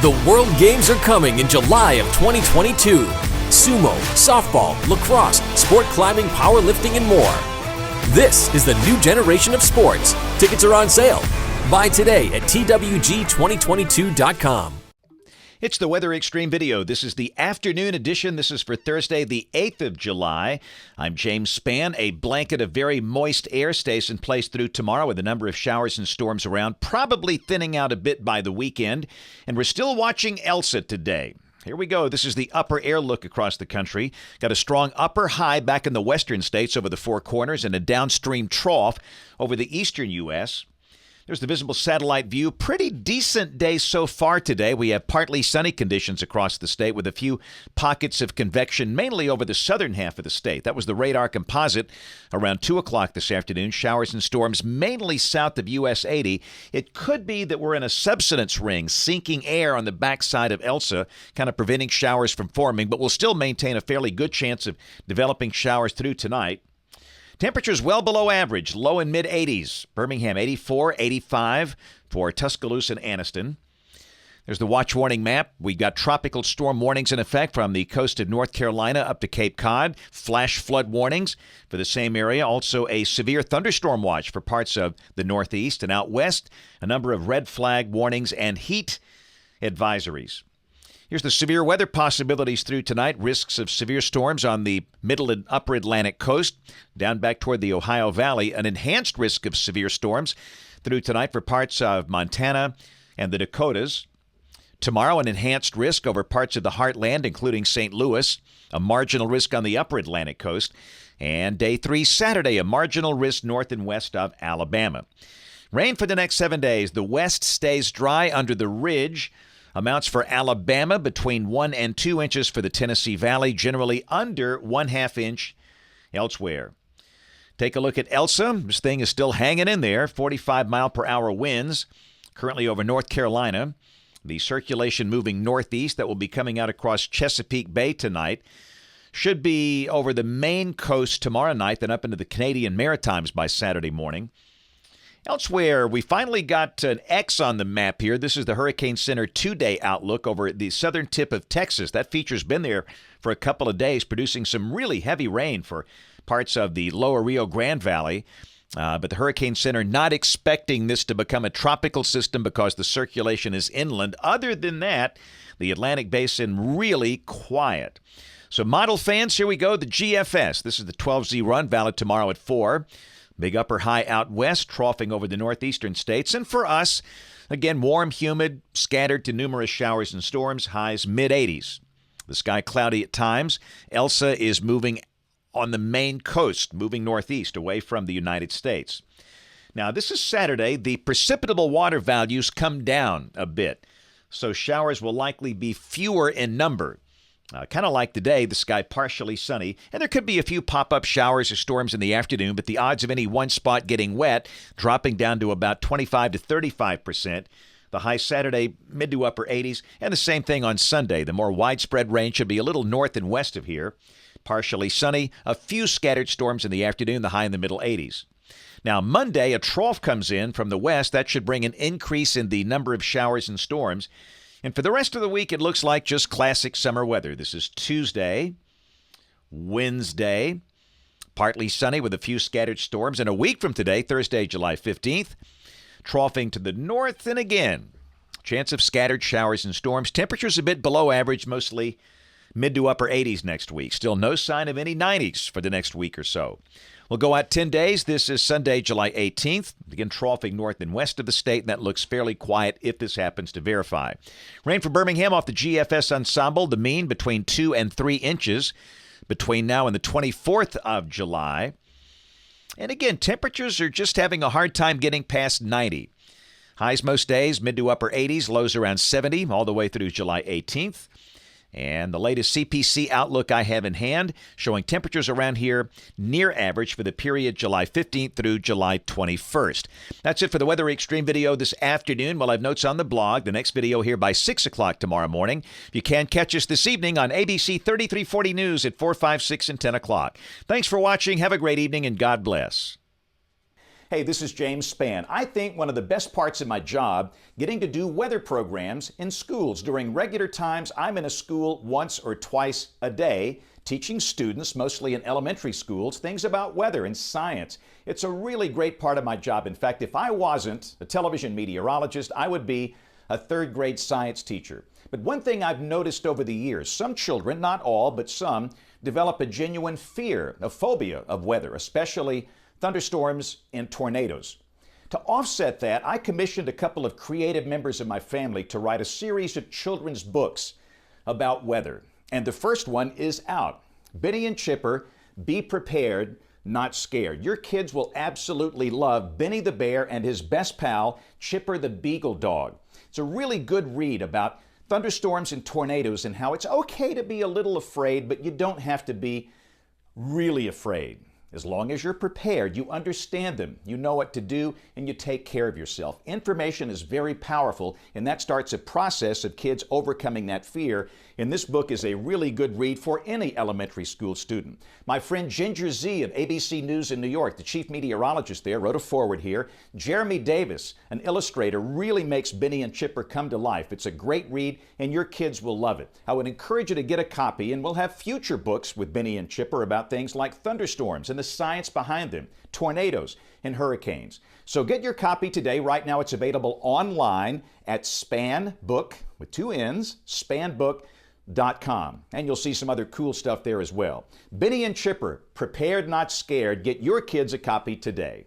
The World Games are coming in July of 2022. Sumo, softball, lacrosse, sport climbing, powerlifting, and more. This is the new generation of sports. Tickets are on sale. Buy today at twg2022.com. It's the Weather Xtreme video. This is the afternoon edition. This is for Thursday, the 8th of July. I'm James Spann. A blanket of very moist air stays in place through tomorrow with a number of showers and storms around, probably thinning out a bit by the weekend. And we're still watching Elsa today. Here we go. This is the upper air look across the country. Got a strong upper high back in the western states over the Four Corners and a downstream trough over the eastern U.S. There's the visible satellite view. Pretty decent day so far today. We have partly sunny conditions across the state with a few pockets of convection, mainly over the southern half of the state. That was the radar composite around 2 o'clock this afternoon. Showers and storms mainly south of US 80. It could be that we're in a subsidence ring, sinking air on the backside of Elsa, kind of preventing showers from forming, but we'll still maintain a fairly good chance of developing showers through tonight. Temperatures well below average, low and mid-80s. Birmingham 84, 85 for Tuscaloosa and Anniston. There's the watch warning map. We got tropical storm warnings in effect from the coast of North Carolina up to Cape Cod. Flash flood warnings for the same area. Also a severe thunderstorm watch for parts of the Northeast. And out west, a number of red flag warnings and heat advisories. Here's the severe weather possibilities through tonight. Risks of severe storms on the middle and upper Atlantic coast. Down back toward the Ohio Valley, an enhanced risk of severe storms through tonight for parts of Montana and the Dakotas. Tomorrow, an enhanced risk over parts of the heartland, including St. Louis. A marginal risk on the upper Atlantic coast. And day 3, Saturday, a marginal risk north and west of Alabama. Rain for the next 7 days. The west stays dry under the ridge. Amounts for Alabama between 1 and 2 inches for the Tennessee Valley, generally under 1/2 inch elsewhere. Take a look at Elsa. This thing is still hanging in there. 45-mile-per-hour winds currently over North Carolina. The circulation moving northeast that will be coming out across Chesapeake Bay tonight. Should be over the Maine coast tomorrow night, then up into the Canadian Maritimes by Saturday morning. Elsewhere, we finally got an X on the map here. This is the Hurricane Center 2-day outlook over the southern tip of Texas. That feature's been there for a couple of days, producing some really heavy rain for parts of the lower Rio Grande Valley. But the Hurricane Center not expecting this to become a tropical system because the circulation is inland. Other than that, the Atlantic Basin really quiet. So model fans, here we go. The GFS. This is the 12Z run, valid tomorrow at 4. Big upper high out west, troughing over the northeastern states. And for us, again, warm, humid, scattered to numerous showers and storms, highs mid-80s. The sky cloudy at times. Elsa is moving on the Maine coast, moving northeast away from the United States. Now, this is Saturday. The precipitable water values come down a bit, so showers will likely be fewer in number. Kind of like today, the sky partially sunny, and there could be a few pop-up showers or storms in the afternoon, but the odds of any one spot getting wet dropping down to about 25 to 35%. The high Saturday, mid to upper 80s, and the same thing on Sunday. The more widespread rain should be a little north and west of here. Partially sunny, a few scattered storms in the afternoon, the high in the middle 80s. Now, Monday, a trough comes in from the west. That should bring an increase in the number of showers and storms. And for the rest of the week, it looks like just classic summer weather. This is Tuesday, Wednesday, partly sunny with a few scattered storms. And a week from today, Thursday, July 15th, troughing to the north. And again, chance of scattered showers and storms. Temperatures a bit below average, mostly mid to upper 80s next week. Still no sign of any 90s for the next week or so. We'll go out 10 days. This is Sunday, July 18th. Again, troughing north and west of the state, and that looks fairly quiet if this happens to verify. Rain for Birmingham off the GFS ensemble, the mean between 2 and 3 inches between now and the 24th of July. And again, temperatures are just having a hard time getting past 90. Highs most days, mid to upper 80s, lows around 70 all the way through July 18th. And the latest CPC outlook I have in hand showing temperatures around here near average for the period July 15th through July 21st. That's it for the Weather Xtreme video this afternoon. We'll have notes on the blog. The next video here by 6 o'clock tomorrow morning. You can catch us this evening on ABC 3340 News at 4, 5, 6, and 10 o'clock. Thanks for watching. Have a great evening, and God bless. Hey, this is James Spann. I think one of the best parts of my job, getting to do weather programs in schools. During regular times, I'm in a school once or twice a day, teaching students, mostly in elementary schools, things about weather and science. It's a really great part of my job. In fact, if I wasn't a television meteorologist, I would be a third grade science teacher. But one thing I've noticed over the years, some children, not all, but some, develop a genuine fear, a phobia of weather, especially thunderstorms and tornadoes. To offset that, I commissioned a couple of creative members of my family to write a series of children's books about weather. And the first one is out. Benny and Chipper, Be Prepared, Not Scared. Your kids will absolutely love Benny the Bear and his best pal, Chipper the Beagle Dog. It's a really good read about thunderstorms and tornadoes and how it's okay to be a little afraid, but you don't have to be really afraid. As long as you're prepared, you understand them, you know what to do, and you take care of yourself. Information is very powerful, and that starts a process of kids overcoming that fear. And this book is a really good read for any elementary school student. My friend Ginger Z of ABC News in New York, the chief meteorologist there, wrote a foreword here. Jeremy Davis, an illustrator, really makes Benny and Chipper come to life. It's a great read, and your kids will love it. I would encourage you to get a copy, and we'll have future books with Benny and Chipper about things like thunderstorms and the science behind them, tornadoes, and hurricanes. So get your copy today. Right now it's available online at Spann Book, with two N's, spannbook.com. And you'll see some other cool stuff there as well. Benny and Chipper, Prepared Not Scared. Get your kids a copy today.